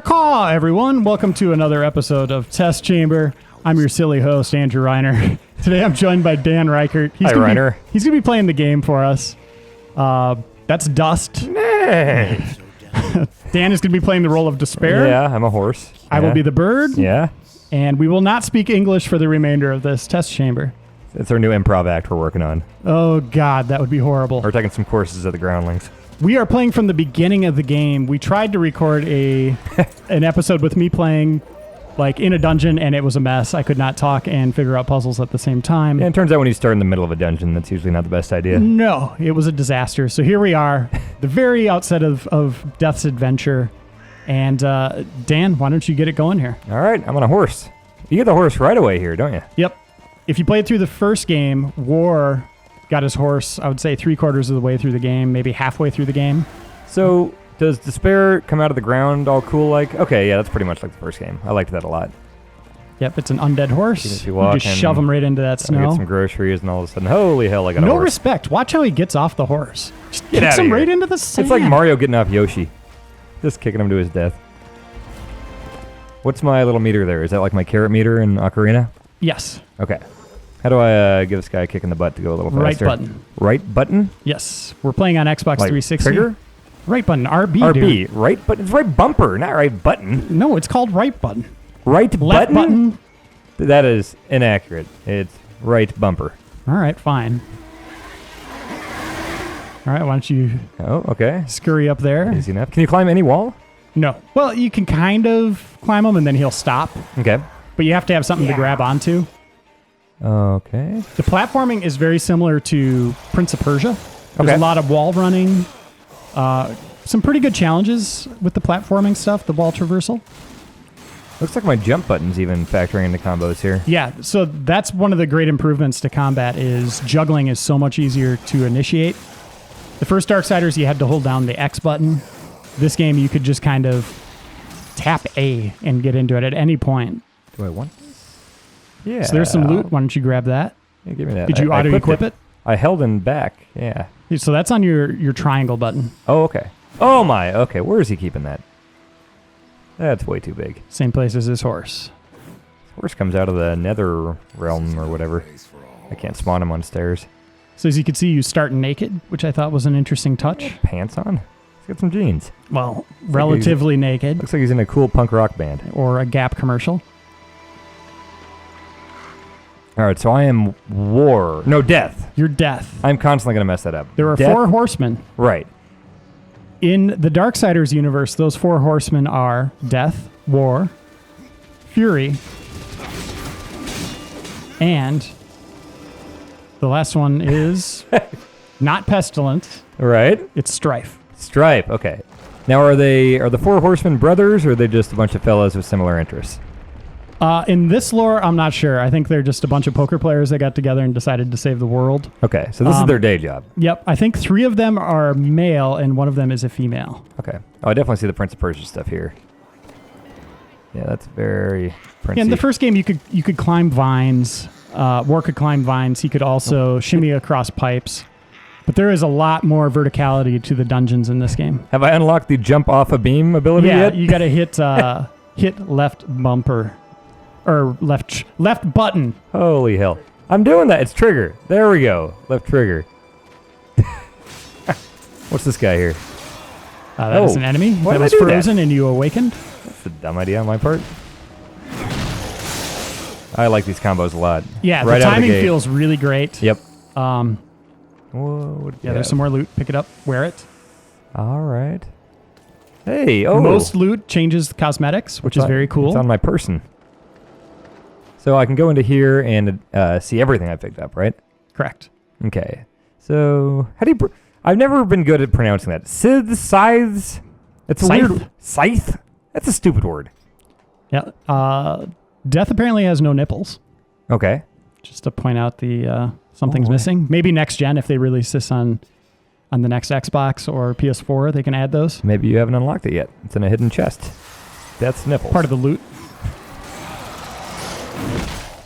Caw, everyone. Welcome to another episode of Test Chamber. I'm your silly host, Andrew Reiner. Today I'm joined by Dan Ryckert. Hi, Reiner. He's going to be playing the game for us. That's Dust. Nay. Dan is going to be playing the role of Despair. Yeah, I'm a horse. I will be the bird. Yeah. And we will not speak English for the remainder of this Test Chamber. It's our new improv act we're working on. Oh, God, that would be horrible. We're taking some courses at the Groundlings. We are playing from the beginning of the game. We tried to record an episode with me playing like in a dungeon, and it was a mess. I could not talk and figure out puzzles at the same time. Yeah, it turns out when you start in the middle of a dungeon, that's usually not the best idea. No, it was a disaster. So here we are, the very outset of Death's adventure. And Dan, why don't you get it going here? All right, I'm on a horse. You get the horse right away here, don't you? Yep. If you played through the first game, War got his horse, I would say 3/4 of the way through the game, maybe halfway through the game. So does Despair come out of the ground all cool like? Okay, yeah, that's pretty much like the first game. I liked that a lot. Yep, it's an undead horse. You walk just shove him right into that snow. Get some groceries, and all of a sudden, holy hell, I got a No horse. respect. Watch how he gets off the horse. Just Get kicks outta him here. right into the sand. It's like Mario getting off Yoshi. Just kicking him to his death. What's my little meter there? Is that like my carrot meter in Ocarina? Yes. Okay. How do I give this guy a kick in the butt to go a little faster? Right button. Right button? Yes. We're playing on Xbox Like 360. trigger? Right button. RB, RB. dude. Right button. It's right bumper, not right button. No, it's called right button. Right Left button. That is inaccurate. It's right bumper. All right, fine. All right, why don't you Oh, okay. scurry up there? Easy enough. Can you climb any wall? No. Well, you can kind of climb him, and then he'll stop. Okay. But you have to have something to grab onto. Okay. The platforming is very similar to Prince of Persia. There's Okay. a lot of wall running. Some pretty good challenges with the platforming stuff, the wall traversal. Looks like my jump button's even factoring into combos here. Yeah, so that's one of the great improvements to combat is juggling is so much easier to initiate. The first Darksiders, you had to hold down the X button. This game, you could just kind of tap A and get into it at any point. Do I want? Yeah. So there's some loot. Why don't you grab that? Yeah, give me that. Did you I auto-equip it? I held in back. Yeah. So that's on your triangle button. Oh, okay. Oh, my. Okay, where is he keeping that? That's way too big. Same place as his horse. Horse comes out of the nether realm or whatever. I can't spawn him on stairs. So as you can see, you start naked, which I thought was an interesting touch. Pants on? He's got some jeans. Well, relatively naked. Looks like he's in a cool punk rock band. Or a Gap commercial. All right, so I am war. No, death. You're Death. I'm constantly going to mess that up. There are Death? 4 horsemen. Right. In the Darksiders universe, those 4 horsemen are Death, War, Fury, and the last one is not Pestilence. Right. It's Strife. Stripe. Okay. Now, are the 4 horsemen brothers, or are they just a bunch of fellows with similar interests? In this lore, I'm not sure. I think they're just a bunch of poker players that got together and decided to save the world. Okay, so this is their day job. Yep. I think 3 of them are male and 1 of them is a female. Okay. Oh, I definitely see the Prince of Persia stuff here. Yeah, that's very princey. In the first game, you could climb vines. War could climb vines. He could also shimmy across pipes. But there is a lot more verticality to the dungeons in this game. Have I unlocked the jump off a beam ability yet? Yeah, you got to hit left bumper. Or left button. Holy hell. I'm doing that. It's trigger. There we go. Left trigger. What's this guy here? That is an enemy. Why that did I was do frozen that? and you awakened. That's a dumb idea on my part. I like these combos a lot. Yeah, right the out of timing gate. feels really great. Yep. Whoa, there's some more loot. Pick it up. Wear it. All right. Hey, oh. Most loot changes cosmetics, which is very cool. It's on my person. So I can go into here and see everything I picked up, right? Correct. Okay. So how do you... I've never been good at pronouncing that. Scythes? It's a Scythe. weird... Scythe? That's a stupid word. Yeah. Death apparently has no nipples. Okay. Just to point out the something's missing. Maybe next gen, if they release this on the next Xbox or PS4, they can add those. Maybe you haven't unlocked it yet. It's in a hidden chest. That's nipples. Part of the loot.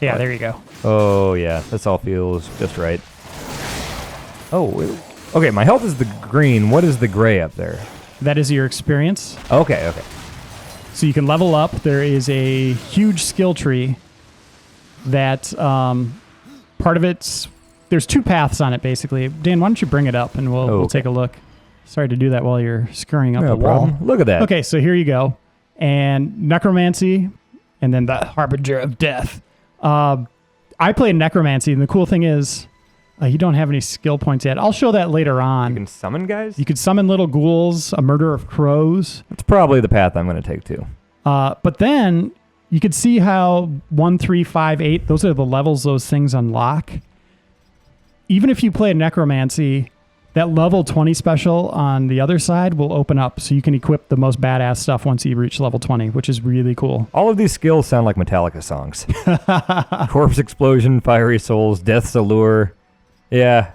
Yeah, there you go. Oh, yeah. This all feels just right. Oh, Okay, my health is the green. What is the gray up there? That is your experience. Okay. So you can level up. There is a huge skill tree that part of it's... There's 2 paths on it, basically. Dan, why don't you bring it up, and we'll take a look. Sorry to do that while you're scurrying up the wall. Problem. Look at that. Okay, so here you go. And necromancy, and then the harbinger of death. I played necromancy, and the cool thing is you don't have any skill points yet. I'll show that later on. You can summon guys? You could summon little ghouls, a murder of crows. That's probably the path I'm going to take, too. But then you could see how 1, 3, 5, 8, those are the levels those things unlock. Even if you play necromancy, that level 20 special on the other side will open up, so you can equip the most badass stuff once you reach level 20, which is really cool. All of these skills sound like Metallica songs. Corpse Explosion, Fiery Souls, Death's Allure. Yeah.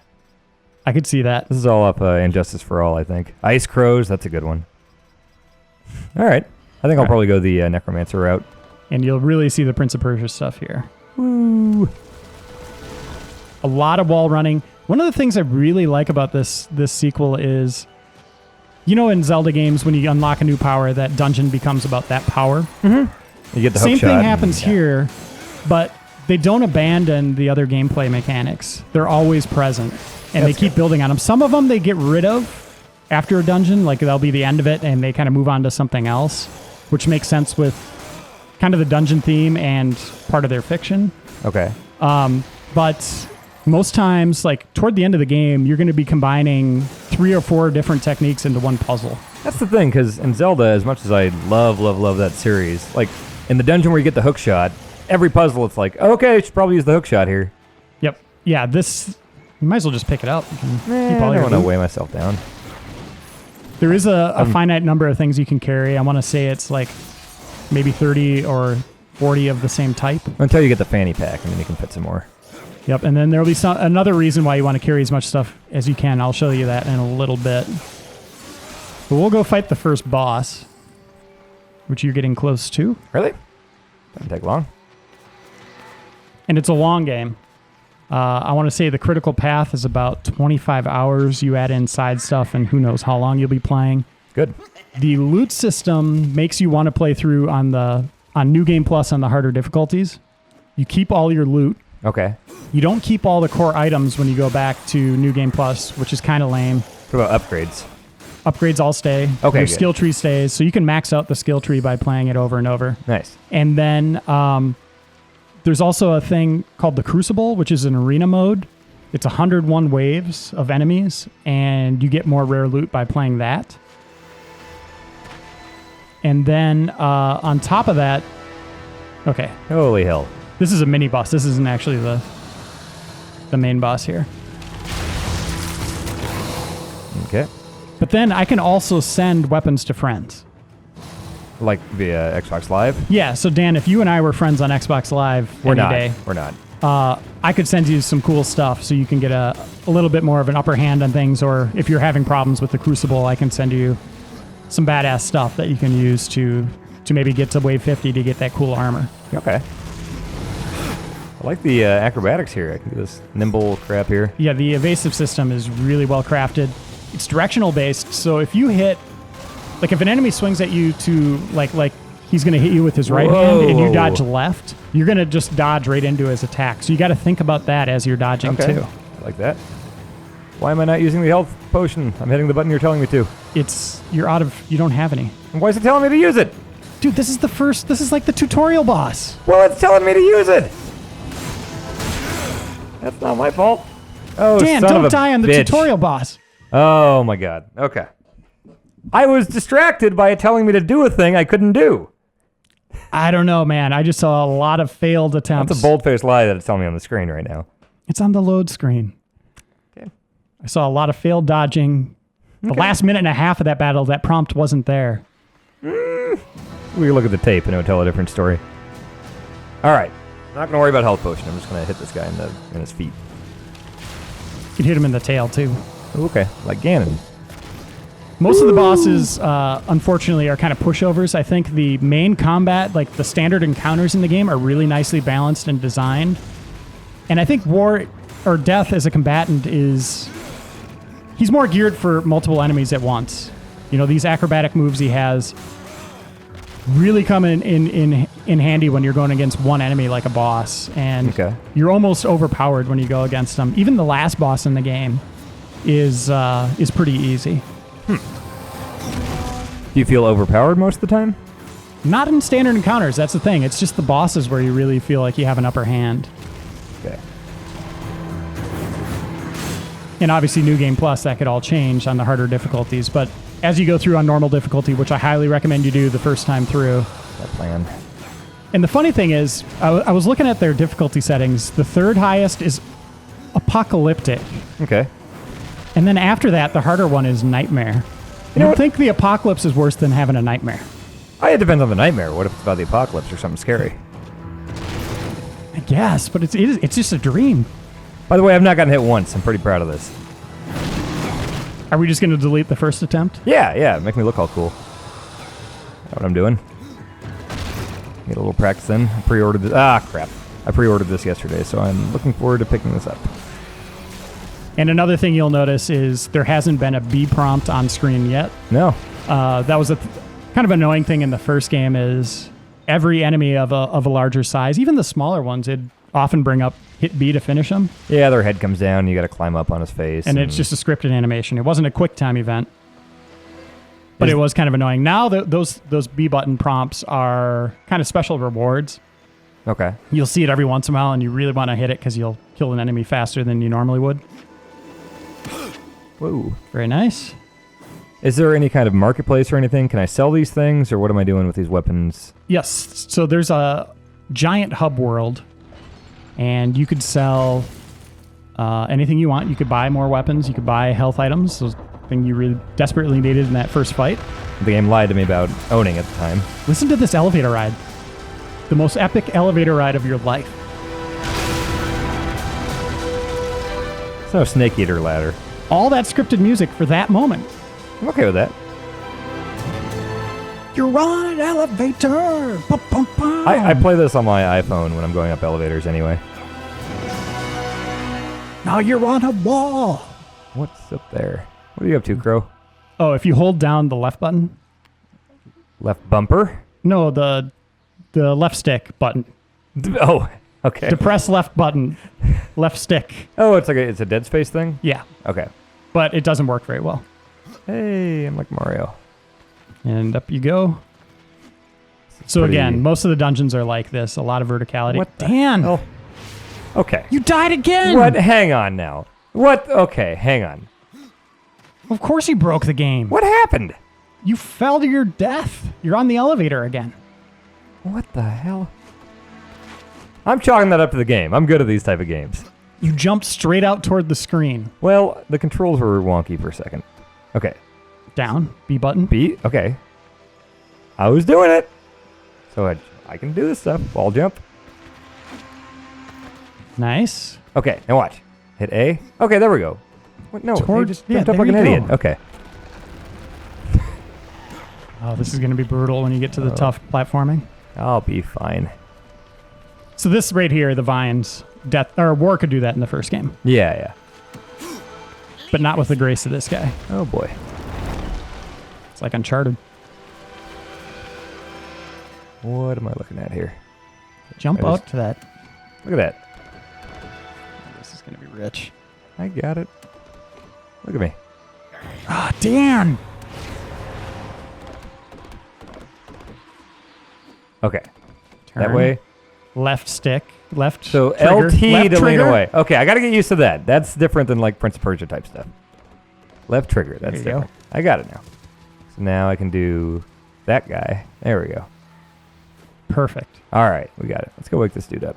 I could see that. This is all up Injustice for All, I think. Ice Crows, that's a good one. All right. I think I'll probably go the Necromancer route. And you'll really see the Prince of Persia stuff here. Woo. A lot of wall running. One of the things I really like about this sequel is, you know, in Zelda games, when you unlock a new power, that dungeon becomes about that power. Mm-hmm. You get the hook Same shot thing happens here, but they don't abandon the other gameplay mechanics. They're always present, and they keep building on them. Some of them they get rid of after a dungeon, like that'll be the end of it, and they kind of move on to something else, which makes sense with kind of the dungeon theme and part of their fiction. Okay. But most times, like toward the end of the game, you're going to be combining 3 or 4 different techniques into one puzzle. That's the thing, because in Zelda, as much as I love that series, like in the dungeon where you get the hook shot, every puzzle it's like, okay, I should probably use the hook shot here. Yep. Yeah, this, you might as well just pick it up. You can keep all I your don't want to loot. weigh myself down. There is a finite number of things you can carry. I want to say it's like maybe 30 or 40 of the same type. Until you get the fanny pack, and then you can fit some more. Yep, and then there will be another reason why you want to carry as much stuff as you can. I'll show you that in a little bit. But we'll go fight the first boss, which you're getting close to. Really? Doesn't take long. And it's a long game. I want to say the critical path is about 25 hours. You add in side stuff, and who knows how long you'll be playing. Good. The loot system makes you want to play through on New Game Plus on the harder difficulties. You keep all your loot. Okay. You don't keep all the core items when you go back to New Game Plus, which is kind of lame. What about upgrades? Upgrades all stay. Okay, Your good. skill tree stays, so you can max out the skill tree by playing it over and over. Nice. And then there's also a thing called the Crucible, which is an arena mode. It's 101 waves of enemies, and you get more rare loot by playing that. And then on top of that, okay. Holy hell. This is a mini boss. This isn't actually the main boss here. Okay. But then I can also send weapons to friends. Like via Xbox Live? Yeah, so Dan, if you and I were friends on Xbox Live We're any not. day, We're not. I could send you some cool stuff so you can get a little bit more of an upper hand on things, or if you're having problems with the Crucible, I can send you some badass stuff that you can use to maybe get to wave 50 to get that cool armor. Okay. I like the acrobatics here. I can do this nimble crap here. Yeah, the evasive system is really well crafted. It's directional based, so if you hit, like if an enemy swings at you to, like he's going to hit you with his right hand and you dodge left, you're going to just dodge right into his attack. So you got to think about that as you're dodging too. I like that. Why am I not using the health potion? I'm hitting the button you're telling me to. You don't have any. And why is it telling me to use it? Dude, this is like the tutorial boss. Well, it's telling me to use it. That's not my fault. Oh, Dan, son of don't a die on the bitch. tutorial boss. Oh my god. Okay. I was distracted by it telling me to do a thing I couldn't do. I don't know, man. I just saw a lot of failed attempts. That's a bold-faced lie that it's telling me on the screen right now. It's on the load screen. Okay. I saw a lot of failed dodging. The last minute and a half of that battle, that prompt wasn't there. We can look at the tape and it would tell a different story. All right. I'm not going to worry about health potion. I'm just going to hit this guy in his feet. You can hit him in the tail, too. Okay. Like Ganon. Most of the bosses, unfortunately, are kind of pushovers. I think the main combat, like the standard encounters in the game, are really nicely balanced and designed. And I think war or death as a combatant is he's more geared for multiple enemies at once. You know, these acrobatic moves he has really come in handy when you're going against one enemy like a boss, and you're almost overpowered when you go against them. Even the last boss in the game is pretty easy. Do you feel overpowered most of the time? Not in standard encounters, that's the thing. It's just the bosses where you really feel like you have an upper hand. Okay. And obviously New Game Plus, that could all change on the harder difficulties, but as you go through on normal difficulty, which I highly recommend you do the first time through. That plan. And the funny thing is, I was looking at their difficulty settings. The third highest is Apocalyptic. Okay. And then after that, the harder one is Nightmare. You don't think the Apocalypse is worse than having a nightmare? It depends on the nightmare. What if it's about the apocalypse or something scary? I guess, but it's just a dream. By the way, I've not gotten hit once. I'm pretty proud of this. Are we just going to delete the first attempt? Yeah. Make me look all cool. That's what I'm doing. Get a little practice in. I pre-ordered this. Crap. I pre-ordered this yesterday, so I'm looking forward to picking this up. And another thing you'll notice is there hasn't been a B prompt on screen yet. No. That was a kind of annoying thing in the first game is every enemy of a larger size, even the smaller ones, it'd often bring up hit B to finish them. Yeah, their head comes down, you got to climb up on his face. And it's just a scripted animation. It wasn't a quick time event. But it was kind of annoying. Now those B button prompts are kind of special rewards. Okay. You'll see it every once in a while, and you really want to hit it because you'll kill an enemy faster than you normally would. Whoa. Very nice. Is there any kind of marketplace or anything? Can I sell these things, or what am I doing with these weapons? Yes. So there's a giant hub world, and you could sell anything you want. You could buy more weapons. You could buy health items. Those thing you really desperately needed in that first fight. The game lied to me about owning at the time. Listen to this elevator ride. The most epic elevator ride of your life. It's no Snake Eater ladder. All that scripted music for that moment. I'm okay with that. You're on an elevator. Bum, bum, bum. I play this on my iPhone when I'm going up elevators anyway. Now you're on a wall. What's up there? What are you up to, Crow? Oh, if you hold down the left button. Left bumper? No, the left stick button. Oh, okay. Depress left button, left stick. Oh, it's a Dead Space thing? Yeah. Okay. But it doesn't work very well. Hey, I'm like Mario. And up you go. So again, most of the dungeons are like this. A lot of verticality. What Dan! Oh. Okay. You died again! What? Hang on now. What? Okay, hang on. Of course you broke the game. What happened? You fell to your death. You're on the elevator again. What the hell? I'm chalking that up to the game. I'm good at these type of games. You jumped straight out toward the screen. Well, the controls were wonky for a second. Okay. Down. B button. B? Okay. I was doing it. So I can do this stuff. Wall jump. Nice. Okay, now watch. Hit A. Okay, there we go. What? No, Toward, just jumped up like an idiot. Okay. Oh, this is going to be brutal when you get to the tough platforming. I'll be fine. So this right here, the vines, War could do that in the first game. Yeah. But not with the grace of this guy. Oh boy. It's like Uncharted. What am I looking at here? Jump out to that. Look at that. This is going to be rich. I got it. Look at me. Ah, Dan! Okay. Turn. That way. Left stick. Left So trigger, LT left to lean trigger. away. Okay, I got to get used to that. That's different than like Prince of Persia type stuff. Left trigger. That's There you different. I got it now. So now I can do that guy. There we go. Perfect. All right, we got it. Let's go wake this dude up.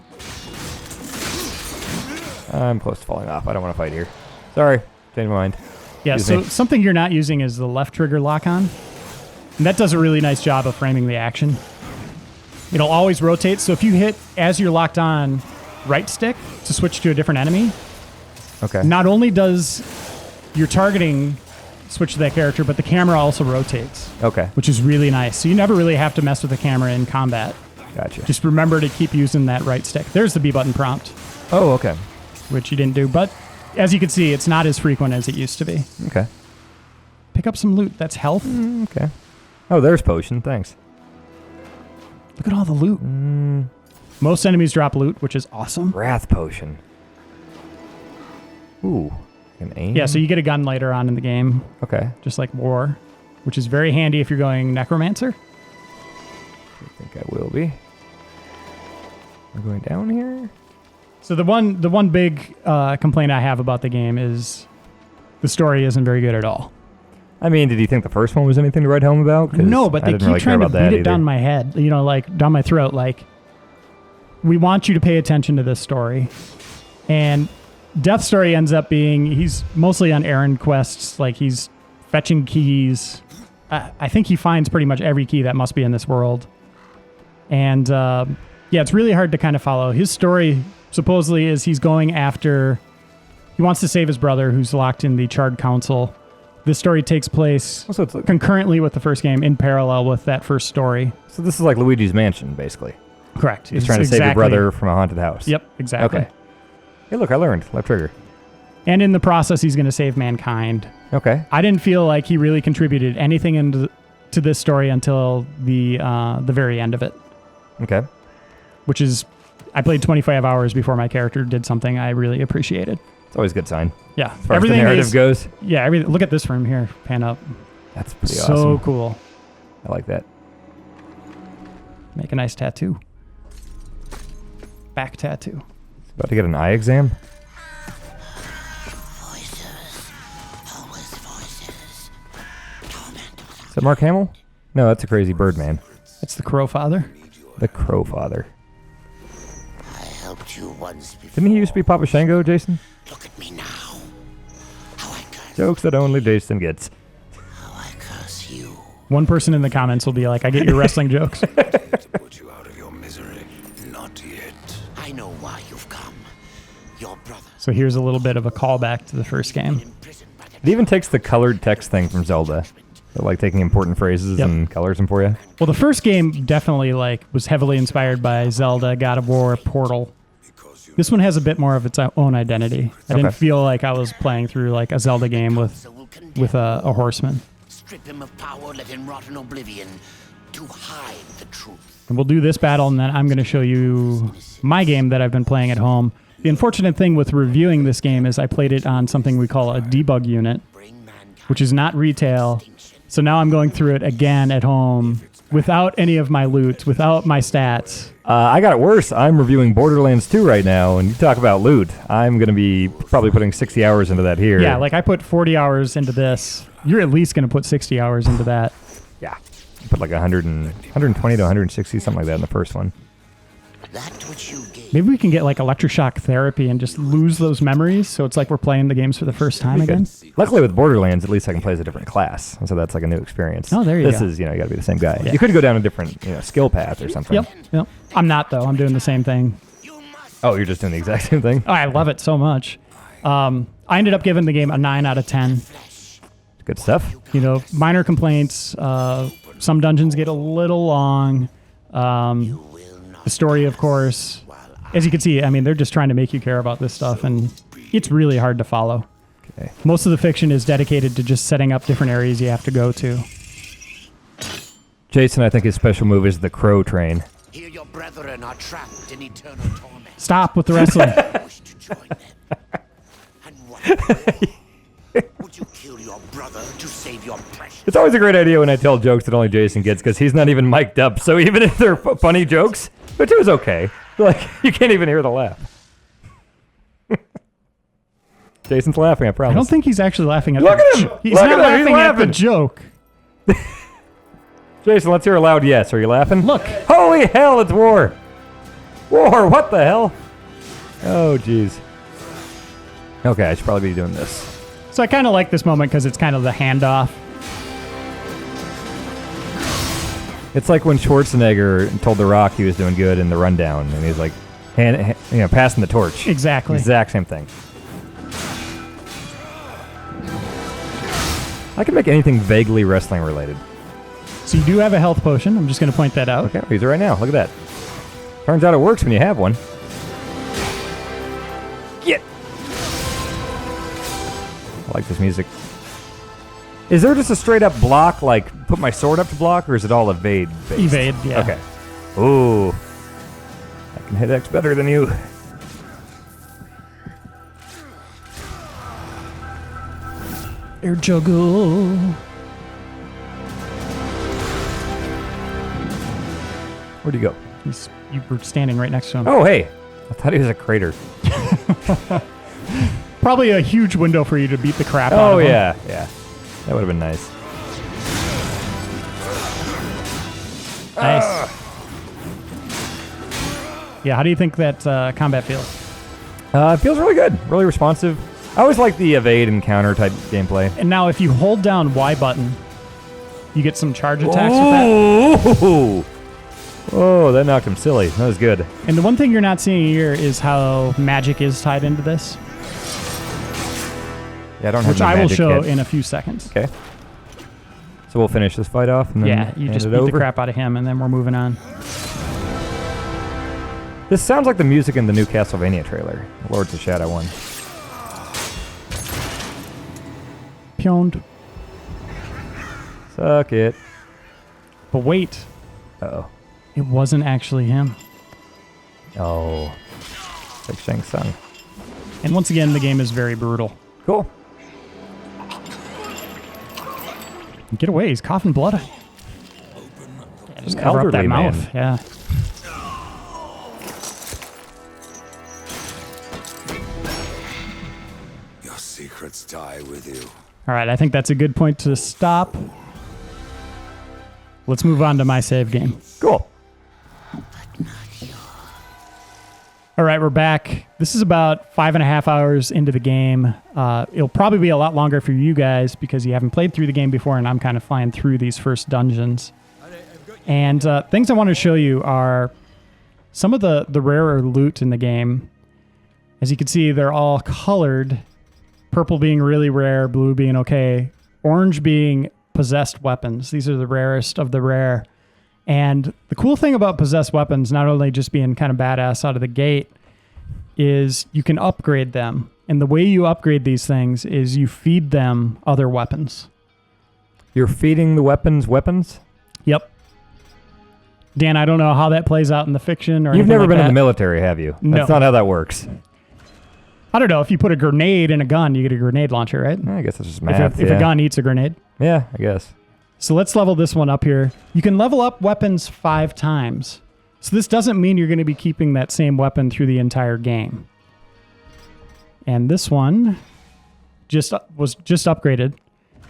I'm close to falling off. I don't want to fight here. Sorry. Change my mind. Yeah, Excuse so me. something you're not using is the left trigger lock-on. And that does a really nice job of framing the action. It'll always rotate, so if you hit, as you're locked on, right stick to switch to a different enemy, Okay. not only does your targeting switch to that character, but the camera also rotates, Okay. which is really nice. So you never really have to mess with the camera in combat. Gotcha. Just remember to keep using that right stick. There's the B button prompt, Oh, okay. which you didn't do, but as you can see, it's not as frequent as it used to be. Okay. Pick up some loot. That's health. Okay. Oh, there's potion. Thanks. Look at all the loot. Most enemies drop loot, which is awesome. Wrath potion. Ooh. An aim? Yeah, so you get a gun later on in the game, Okay. just like War, which is very handy if you're going Necromancer. I think I will be. We're going down here? So the one big complaint I have about the game is the story isn't very good at all. I mean, did you think the first one was anything to write home about? 'Cause No, but I they didn't keep really care trying to about that beat it either. down my head, like down my throat. Like, we want you to pay attention to this story. And Death's story ends up being he's mostly on errand quests. Like, he's fetching keys. I think he finds pretty much every key that must be in this world. And yeah, it's really hard to kind of follow. His story supposedly is he's going after... He wants to save his brother who's locked in the Charred Council. This story takes place So it's like, concurrently with the first game, in parallel with that first story. so this is like Luigi's Mansion, basically. Correct. He's trying to save your brother from a haunted house. Yep, exactly. Okay. Hey, look, I learned. Left trigger. And in the process, he's going to save mankind. Okay. I didn't feel like he really contributed anything to this story until the very end of it, Okay. which is, I played 25 hours before my character did something I really appreciated. It's always a good sign. Yeah. As far as the narrative goes. Yeah, look at this room here. Pan up. That's pretty So awesome. cool. I like that. Make a nice tattoo. Back tattoo. About to get an eye exam? Is that Mark Hamill? No, that's a crazy bird man. That's the Crow Father. The Crow Father. I helped you once before. Didn't he used to be Papa Shango, Jason? Look at me now. How I curse. Jokes that only Jason gets. How I curse you. One person in the comments will be like, I get your wrestling jokes. To put you out of your misery. Not yet. I know why you've come. Your brother. So here's a little bit of a callback to the first game. Imprisoned by the It even takes the colored text thing from Zelda. So, like taking important phrases Yep. and colors them for you. Well, the first game definitely was heavily inspired by Zelda, God of War, Portal. This one has a bit more of its own identity. I didn't Okay. feel like I was playing through like a Zelda game with a horseman. strip him of power, let him rot in oblivion, to hide the truth. And we'll do this battle, and then I'm going to show you my game that I've been playing at home. The unfortunate thing with reviewing this game is I played it on something we call a debug unit, Bring mankind which is not retail. So now I'm going through it again at home without any of my loot, without my stats. I got it worse. I'm reviewing Borderlands 2 right now, and you talk about loot. I'm going to be probably putting 60 hours into that here. Yeah, like I put 40 hours into this. You're at least going to put 60 hours into that. Yeah. Put like 120 to 160, something like that in the first one. that which you gave. Maybe we can get like electroshock therapy and just lose those memories, so it's like we're playing the games for the first time again. Luckily with Borderlands, at least I can play as a different class, and so that's like a new experience. Oh, there you this go. is, you know, you got to be the same guy. Yeah. You could go down a different, skill path or something. Yep. I'm not, though. I'm doing the same thing. You must. Oh, you're just doing the exact same thing? Oh, I love it so much. I ended up giving the game a 9 out of 10. Good stuff. Minor complaints. Some dungeons get a little long. The story, of course. As you can see, I mean, they're just trying to make you care about this stuff, and it's really hard to follow. Okay. Most of the fiction is dedicated to just setting up different areas you have to go to. Jason, I think his special move is the crow train. Here your brethren are trapped in eternal torment. Stop with the wrestling. Wish to join them. And what? Would you kill your brother to save your precious? It's always a great idea when I tell jokes that only Jason gets, because he's not even mic'd up. So even if they're funny jokes, which is okay, like you can't even hear the laugh. Jason's laughing, I promise. I don't think he's actually laughing at Look the at him! He's Look not at him! He's laughing at the laughing! joke. Jason, let's hear a loud yes. Are you laughing? Look. Holy hell, it's war! War, what the hell? Oh, jeez. Okay, I should probably be doing this. So I kind of like this moment because it's kind of the handoff. It's like when Schwarzenegger told The Rock he was doing good in The Rundown, and he's like, passing the torch. Exactly. Exact same thing. I can make anything vaguely wrestling related. So you do have a health potion. I'm just going to point that out. Okay, I'll use it right now. Look at that. Turns out it works when you have one. Get. I like this music. Is there just a straight up block, like put my sword up to block, or is it all evade based? Evade, yeah. Okay. Ooh. I can hit X better than you. Air juggle. Where'd he go? You were standing right next to him. Oh, hey. I thought he was a crater. Probably a huge window for you to beat the crap out Oh, of him. yeah. Yeah. That would have been nice. Nice. Yeah, how do you think that combat feels? It feels really good. Really responsive. I always like the evade and counter type gameplay. And now if you hold down Y button, you get some charge attacks with that. Ooh. Oh, that knocked him silly. That was good. And the one thing you're not seeing here is how magic is tied into this, Yeah, I don't have which the I will magic show yet. in a few seconds. Okay. So we'll finish this fight off and then Yeah, you hand just it beat over. the crap out of him, and then we're moving on. This sounds like the music in the new Castlevania trailer, Lords of Shadow 1. Pwned. Suck it. But wait, Uh-oh. it wasn't actually him. Oh. It's like Shang Tsung. And once again, the game is very brutal. Cool. Get away, he's coughing blood. Yeah, just cover up that elderly man. mouth. Yeah. Your secrets die with you. All right, I think that's a good point to stop. Let's move on to my save game. Cool. All right, we're back. This is about 5.5 hours into the game. It'll probably be a lot longer for you guys because you haven't played through the game before, and I'm kind of flying through these first dungeons. And things I want to show you are some of the rarer loot in the game. As you can see, they're all colored. Purple being really rare, blue being okay, orange being possessed weapons. These are the rarest of the rare. And the cool thing about possessed weapons, not only just being kind of badass out of the gate, is you can upgrade them. And the way you upgrade these things is you feed them other weapons. You're feeding the weapons? Yep. Dan, I don't know how that plays out in the fiction or You've anything never like been that. in the military, have you? No. That's not how that works. I don't know. If you put a grenade in a gun, you get a grenade launcher, right? I guess that's just math. If a gun eats a grenade. Yeah, I guess. So let's level this one up here. You can level up weapons 5 times. So this doesn't mean you're going to be keeping that same weapon through the entire game. And this one was just upgraded.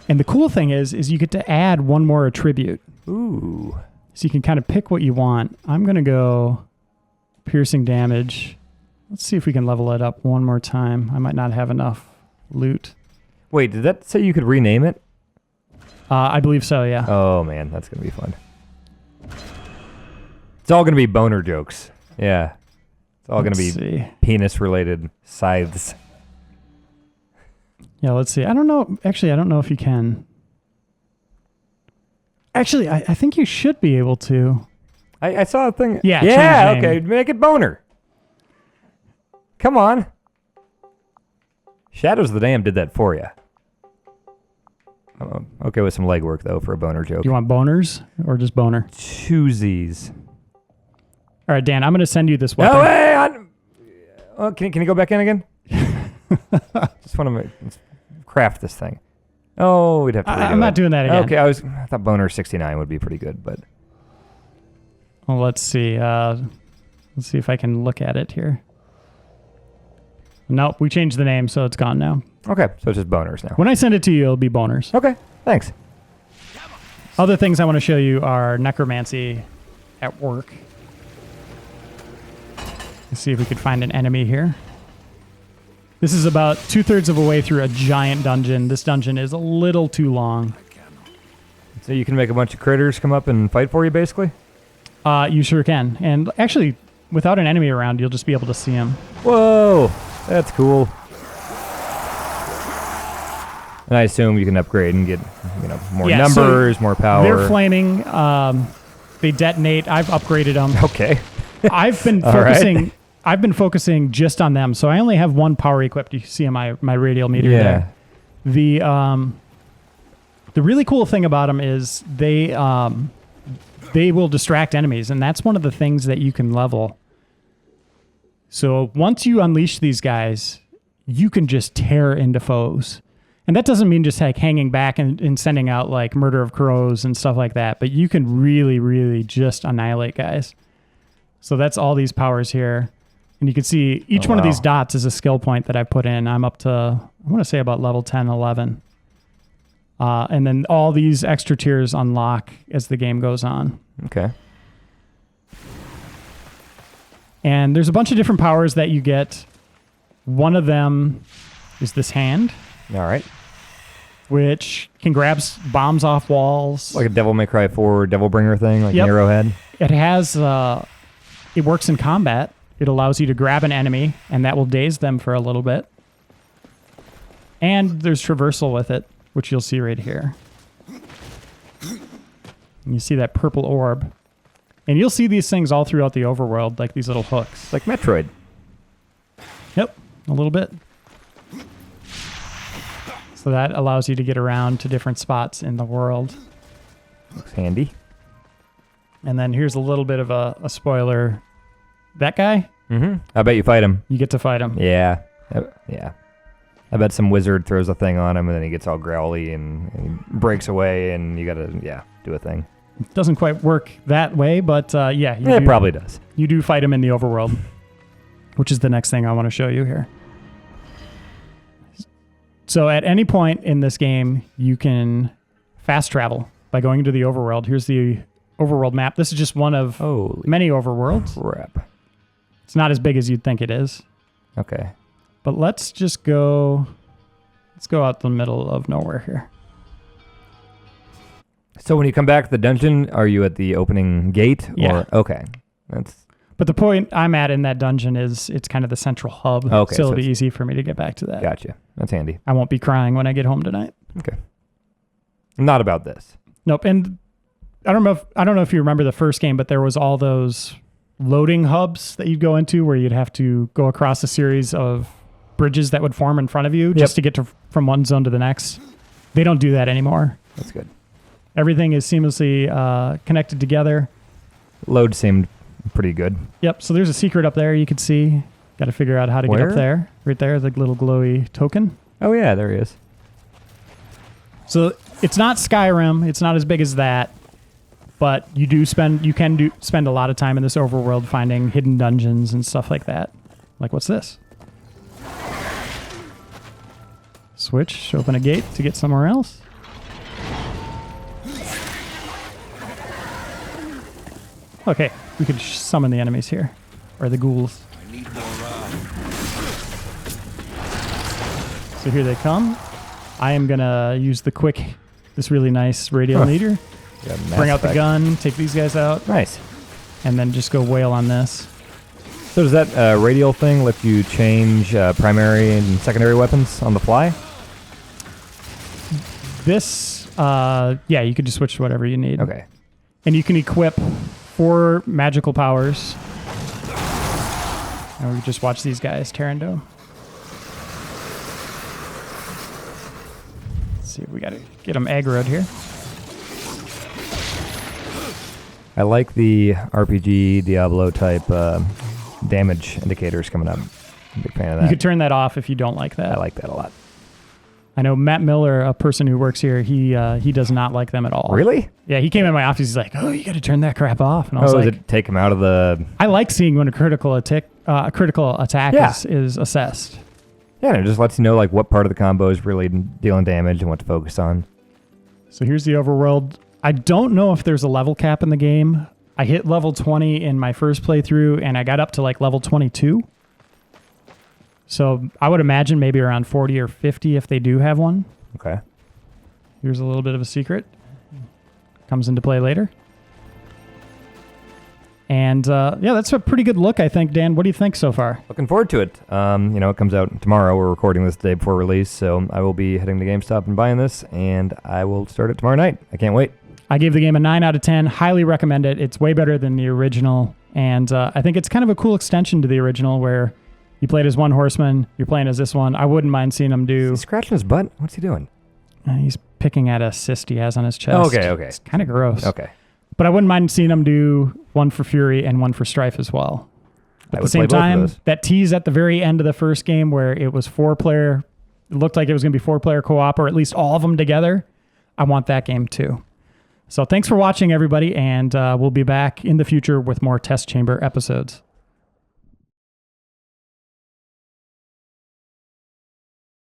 And the cool thing is you get to add one more attribute. Ooh. So you can kind of pick what you want. I'm going to go piercing damage. Let's see if we can level it up one more time. I might not have enough loot. Wait, did that say you could rename it? I believe so, yeah. Oh, man, that's going to be fun. It's all going to be boner jokes. Yeah. It's all going to be See. penis-related scythes. Yeah, let's see. I don't know. Actually, I don't know if you can. Actually, I think you should be able to. I saw a thing. Yeah, Yeah, change name. okay. Make it boner. Come on. Shadows of the Dam did that for you. I'm okay with some legwork, though, for a boner joke. Do you want boners or just boner? Twosies. All right, Dan, I'm going to send you this weapon. Oh, hey! Oh, can you go back in again? Just want to craft this thing. Oh, we'd have to redo I'm not it. doing that again. Okay, I thought boner 69 would be pretty good, but... Well, let's see. Let's see if I can look at it here. Nope, we changed the name, so it's gone now. Okay, so it's just boners now. When I send it to you, it'll be boners. Okay, thanks. Other things I want to show you are necromancy at work. Let's see if we could find an enemy here. This is about 2/3 of a way through a giant dungeon. This dungeon is a little too long. So you can make a bunch of critters come up and fight for you, basically? You sure can. And actually, without an enemy around, you'll just be able to see them. Whoa, that's cool. And I assume you can upgrade and get, more Yeah, so numbers, more power. They're flaming. They detonate. I've upgraded them. Okay. I've been All focusing. right. I've been focusing just on them, so I only have one power equipped. You see on my radial meter there. The really cool thing about them is they will distract enemies, and that's one of the things that you can level. So once you unleash these guys, you can just tear into foes. And that doesn't mean just like hanging back and sending out like murder of crows and stuff like that, but you can really, really just annihilate guys. So that's all these powers here. And you can see each one of these dots is a skill point that I put in. I'm up to, I want to say about level 10, 11. And then all these extra tiers unlock as the game goes on. Okay. And there's a bunch of different powers that you get. One of them is this hand. All right. Which can grab bombs off walls. Like a Devil May Cry 4 Devil Bringer thing, like an arrowhead. It has, it works in combat. It allows you to grab an enemy, and that will daze them for a little bit. And there's traversal with it, which you'll see right here. And you see that purple orb. And you'll see these things all throughout the overworld, like these little hooks. Like Metroid. Yep, a little bit. So that allows you to get around to different spots in the world. Looks handy. And then here's a little bit of a spoiler. That guy? Mm-hmm. I bet you fight him. You get to fight him. Yeah. Yeah. I bet some wizard throws a thing on him, and then he gets all growly, and he breaks away, and you got to, do a thing. It doesn't quite work that way, but yeah. It probably does. You do fight him in the overworld, which is the next thing I want to show you here. So at any point in this game, you can fast travel by going into the overworld. Here's the overworld map. This is just one of many overworlds. Crap. It's not as big as you'd think it is. Okay. But let's go out the middle of nowhere here. So when you come back to the dungeon, are you at the opening gate? Yeah. Okay. But the point I'm at in that dungeon is it's kind of the central hub. Okay. So it'll be easy for me to get back to that. Gotcha. That's handy. I won't be crying when I get home tonight. Okay. Not about this. Nope. And I don't know if you remember the first game, but there was all those loading hubs that you'd go into where you'd have to go across a series of bridges that would form in front of you just to get from one zone to the next. They don't do that anymore. That's good. Everything is seamlessly connected together. Load seemed pretty good. Yep. So there's a secret up there you can see. Got to figure out how to get up there. Right there, the little glowy token. Oh yeah, there he is. So it's not Skyrim. It's not as big as that. But you can spend a lot of time in this overworld finding hidden dungeons and stuff like that. Like, what's this? Switch, open a gate to get somewhere else. Okay, we could summon the enemies here. Or the ghouls. I need more, So here they come. I am going to use this really nice radial meter. Bring out the gun, take these guys out. Nice. And then just go wail on this. So does that radial thing let you change primary and secondary weapons on the fly? This, you could just switch to whatever you need. Okay. And you can equip 4 magical powers. And we just watch these guys tear into them. Let's see if we got to get them aggroed here. I like the RPG Diablo type damage indicators coming up. I'm a big fan of that. You could turn that off if you don't like that. I like that a lot. I know Matt Miller, a person who works here, he does not like them at all. Really? Yeah, he came in my office. He's like, "Oh, you got to turn that crap off." And I was does like, it take him out of the? I like seeing when a critical attack is assessed. Yeah, and it just lets you know like what part of the combo is really dealing damage and what to focus on. So here's the overworld. I don't know if there's a level cap in the game. I hit level 20 in my first playthrough, and I got up to like level 22. So I would imagine maybe around 40 or 50 if they do have one. Okay. Here's a little bit of a secret. Comes into play later. And that's a pretty good look, I think. Dan, what do you think so far? Looking forward to it. It comes out tomorrow. We're recording this the day before release, so I will be heading to GameStop and buying this, and I will start it tomorrow night. I can't wait. I gave the game a 9 out of 10. Highly recommend it. It's way better than the original, and I think it's kind of a cool extension to the original where You played as one horseman. You're playing as this one. I wouldn't mind seeing him do. He's scratching his butt? What's he doing? He's picking at a cyst he has on his chest. Okay. It's kind of gross. Okay. But I wouldn't mind seeing him do one for Fury and one for Strife as well. But at the same time, that tease at the very end of the first game where it was 4-player, it looked like it was going to be 4-player co-op, or at least all of them together. I want that game too. So thanks for watching, everybody, and we'll be back in the future with more Test Chamber episodes.